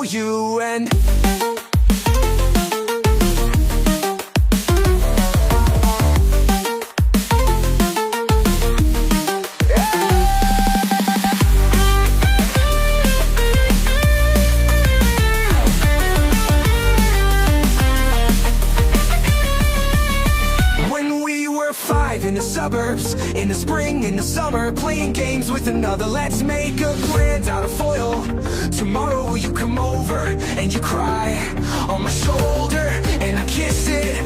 you. And in the suburbs, in the spring, in the summer, playing games with another. Let's make a plan out of foil. Tomorrow will you come over and you cry on my shoulder and I kiss it